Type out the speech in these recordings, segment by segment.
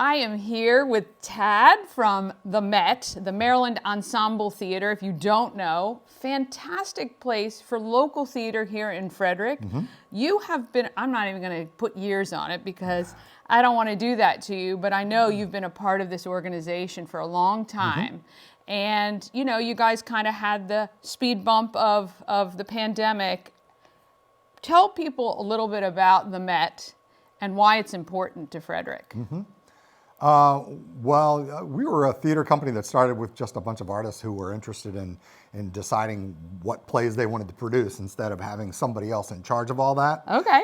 I am here with Tad from the Met, the Maryland Ensemble Theater. If you don't know, fantastic place for local theater here in Frederick. You have been, I'm not even going to put years on it because I don't want to do that to you, but I know you've been a part of this organization for a long time. And, you know, you guys kind of had the speed bump of the pandemic. Tell people a little bit about the Met and why it's important to Frederick. We were a theater company that started with just a bunch of artists who were interested in deciding what plays they wanted to produce instead of having somebody else in charge of all that. Okay.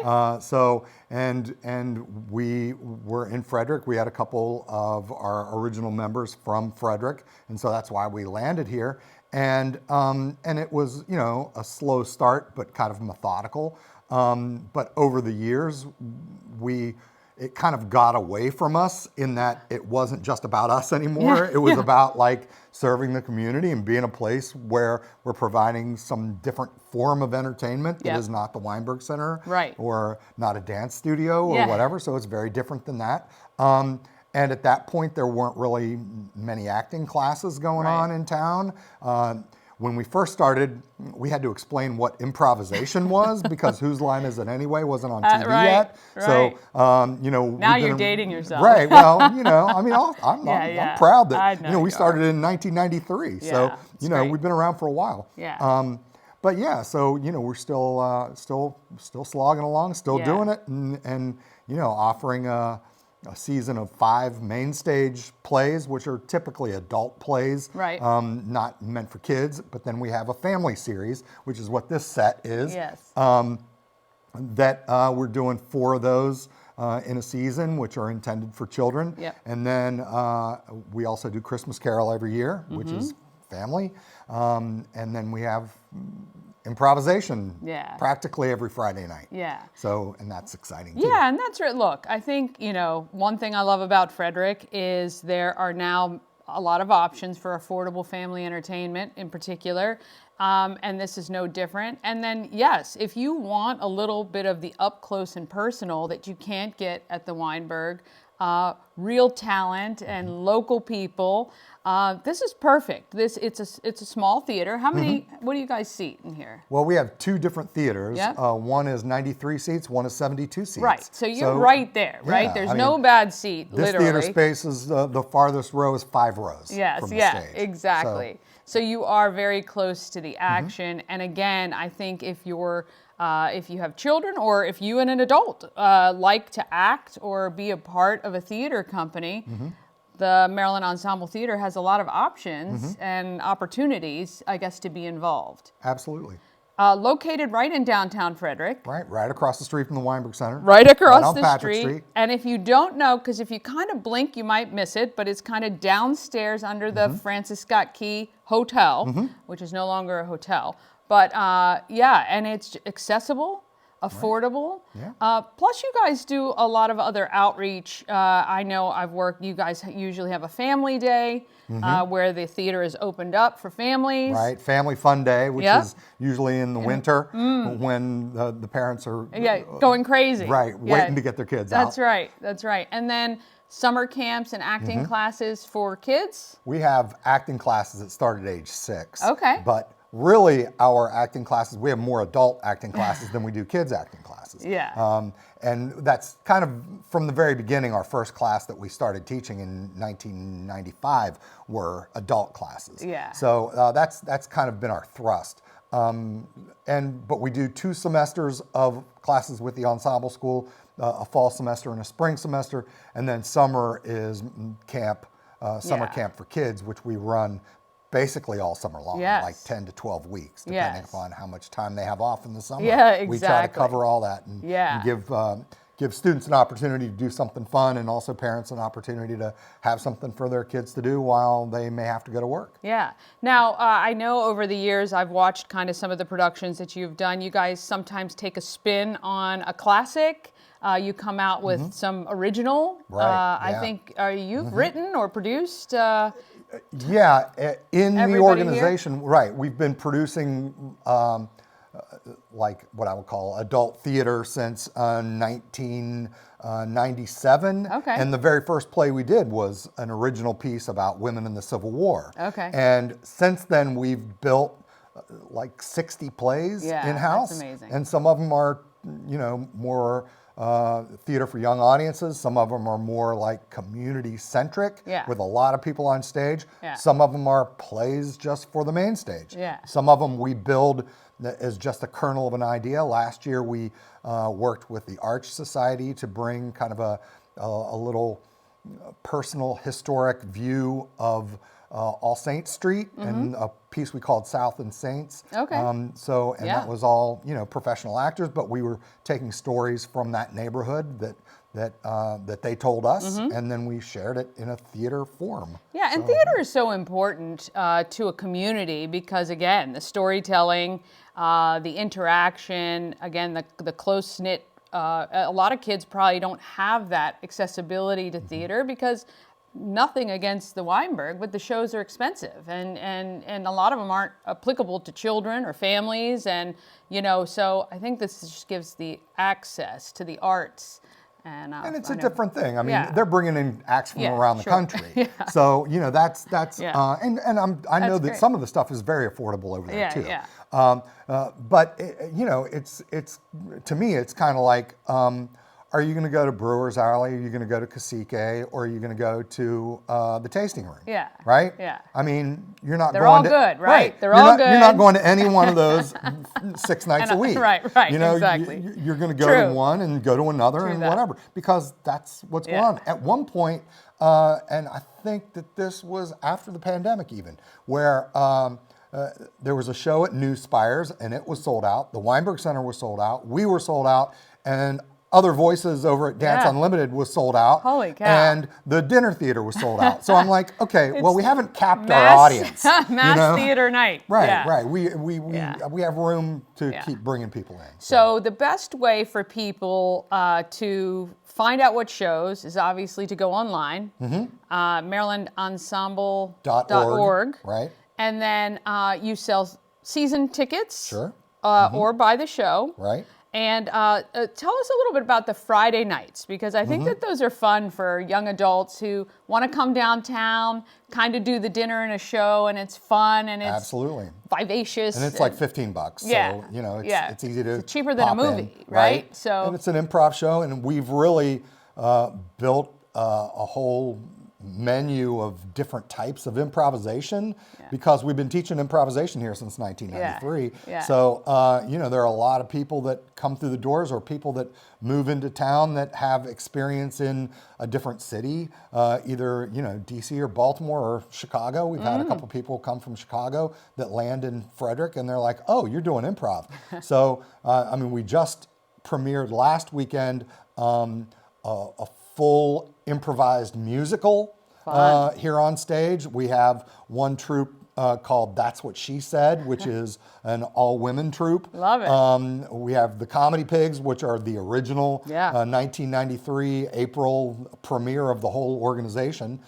And we were in Frederick. We had a couple of our original members from Frederick, and so that's why we landed here. And it was, you know, a slow start, but kind of methodical. But over the years, it kind of got away from us in that it wasn't just about us anymore. It was about like serving the community and being a place where we're providing some different form of entertainment that is not the Weinberg Center or not a dance studio or whatever. So it's very different than that. And at that point, there weren't really many acting classes going on in town. When we first started, we had to explain what improvisation was because Whose Line Is It Anyway wasn't on TV yet. So, you know. Now you're dating yourself. Right. Well, you know, I mean, I'm proud that, you know, we started in 1993. So, you know, we've been around for a while. But yeah, so, you know, we're still slogging along, still doing it and, you know, offering a season of 5 main stage plays, which are typically adult plays, not meant for kids. But then we have a family series, which is what this set is. That we're doing 4 of those in a season, which are intended for children. And then we also do Christmas Carol every year, which is family. And then we have improvisation practically every Friday night. So, and that's exciting too. And that's right. Look, I think, you know, one thing I love about Frederick is there are now a lot of options for affordable family entertainment in particular. And this is no different. And then, yes, if you want a little bit of the up close and personal that you can't get at the Weinberg, real talent and local people, this is perfect. It's a small theater. How many? What do you guys seat in here? Well, we have 2 different theaters. One is 93 seats. One is 72 seats. Right. So you're right there. Right. There's no bad seat. This theater space is the farthest row is 5 rows. From the stage. Exactly. So you are very close to the action. And again, I think if you have children or if you and an adult like to act or be a part of a theater company, the Maryland Ensemble Theater has a lot of options and opportunities, I guess, to be involved. Absolutely. Located right in downtown Frederick. Right across the street from the Weinberg Center. Right across the Patrick street. And if you don't know, because if you kind of blink, you might miss it, but it's kind of downstairs under the Francis Scott Key Hotel, which is no longer a hotel. But and it's accessible, affordable. Plus you guys do a lot of other outreach. I know you guys usually have a family day where the theater is opened up for families. Right, Family Fun Day, which is usually in the winter when the parents are going crazy. Waiting to get their kids out. That's right. And then summer camps and acting classes for kids? We have acting classes that start at age 6. Okay. But really, our acting classes, we have more adult acting classes than we do kids acting classes. And that's kind of from the very beginning, our first class that we started teaching in 1995 were adult classes. So that's kind of been our thrust. But we do 2 semesters of classes with the ensemble school, a fall semester and a spring semester, and then summer is camp, summer camp for kids, which we run basically all summer long, like 10 to 12 weeks, depending upon how much time they have off in the summer. We try to cover all that and give students an opportunity to do something fun and also parents an opportunity to have something for their kids to do while they may have to go to work. Now, I know over the years I've watched kind of some of the productions that you've done. You guys sometimes take a spin on a classic. You come out with some original. I think, you've written or produced? In the organization, we've been producing like what I would call adult theater since 1997. Okay. And the very first play we did was an original piece about women in the Civil War. Okay. And since then, we've built like 60 plays in-house. That's amazing. And some of them are, more theater for young audiences. Some of them are more like community-centric with a lot of people on stage. Some of them are plays just for the main stage. Some of them we build as just a kernel of an idea. Last year we worked with the Arch Society to bring kind of a little personal historic view of All Saints Street and a piece we called South and Saints. Okay. That was all professional actors, but we were taking stories from that neighborhood that they told us, and then we shared it in a theater form. Yeah, and theater is so important to a community because, again, the storytelling, the interaction, again, the close-knit. A lot of kids probably don't have that accessibility to theater because nothing against the Weinberg, but the shows are expensive and a lot of them aren't applicable to children or families. And, so I think this just gives the access to the arts. And it's a different thing. I mean, they're bringing in acts from around the country. Yeah. So, that's I know that great. some of the stuff is very affordable over there too. Yeah. But it's to me, it's kind of like, are you going to go to Brewer's Alley? Are you going to go to Cacique? Or are you going to go to the tasting room? Yeah. Right? Yeah. I mean, you're not They're going all to... good, right? Right. They're all good. You're not going to any one of those 6 nights a week. Right, exactly. You're going to go True. to one and go to another True and that. whatever, because that's what's going on. At one point, and I think that this was after the pandemic even, where there was a show at New Spires and it was sold out. The Weinberg Center was sold out. We were sold out. And Other Voices over at Dance Unlimited was sold out. Holy cow. And the dinner theater was sold out. So I'm like, okay, well, we haven't capped our audience. Mass theater night. Right. We have room to keep bringing people in. So the best way for people to find out what shows is obviously to go online, MarylandEnsemble.org. Right. And then you sell season tickets. Sure. Or buy the show. Right. And tell us a little bit about the Friday nights, because I think that those are fun for young adults who want to come downtown, kind of do the dinner and a show, and it's fun and it's absolutely vivacious. And it's like $15. So, it's easy to it's cheaper than a movie, in, right? So, and it's an improv show, and we've really built a whole menu of different types of improvisation because we've been teaching improvisation here since 1993. So, there are a lot of people that come through the doors or people that move into town that have experience in a different city, either, DC or Baltimore or Chicago. We've had a couple people come from Chicago that land in Frederick and they're like, oh, you're doing improv. So, we just premiered last weekend a full improvised musical here on stage. We have one troupe called That's What She Said, which is an all-women troupe. Love it. We have the Comedy Pigs, which are the original 1993 April premiere of the whole organization.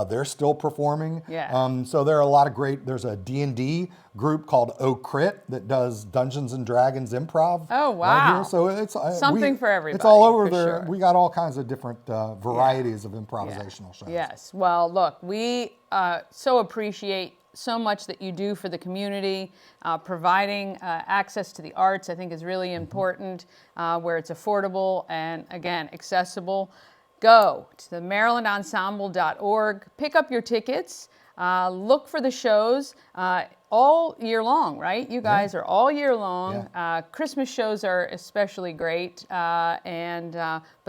They're still performing. So there are a lot of great, there's a D&D group called O'Crit that does Dungeons and Dragons improv. Oh, wow. Right here. So it's something for everybody. It's all over there. Sure. We got all kinds of different varieties of improvisational shows. Yes. Well, look, we so appreciate so much that you do for the community. Providing access to the arts, I think, is really important, where it's affordable and, again, accessible. Go to the MarylandEnsemble.org, pick up your tickets, look for the shows all year long, right? You guys are all year long. Christmas shows are especially great, but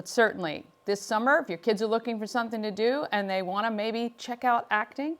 certainly this summer, if your kids are looking for something to do and they want to maybe check out acting,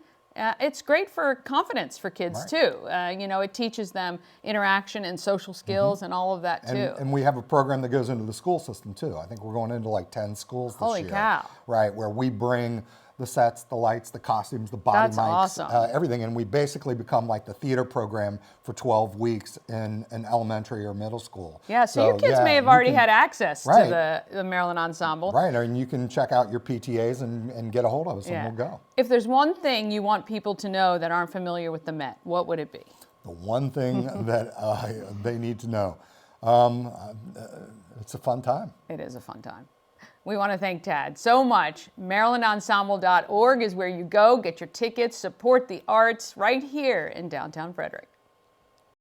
it's great for confidence for kids too. It teaches them interaction and social skills and all of that too. And we have a program that goes into the school system too. I think we're going into like 10 schools this year. Holy cow. Right, where we bring the sets, the lights, the costumes, the body That's mics, awesome. Everything. And we basically become like the theater program for 12 weeks in an elementary or middle school. Yeah, so your kids may have already had access Right. to the Maryland Ensemble. Right, and you can check out your PTAs and get a hold of us and we'll go. If there's one thing you want people to know that aren't familiar with the Met, what would it be? the one thing that they need to know. It's a fun time. It is a fun time. We want to thank Tad so much. MarylandEnsemble.org is where you go, get your tickets, support the arts right here in downtown Frederick.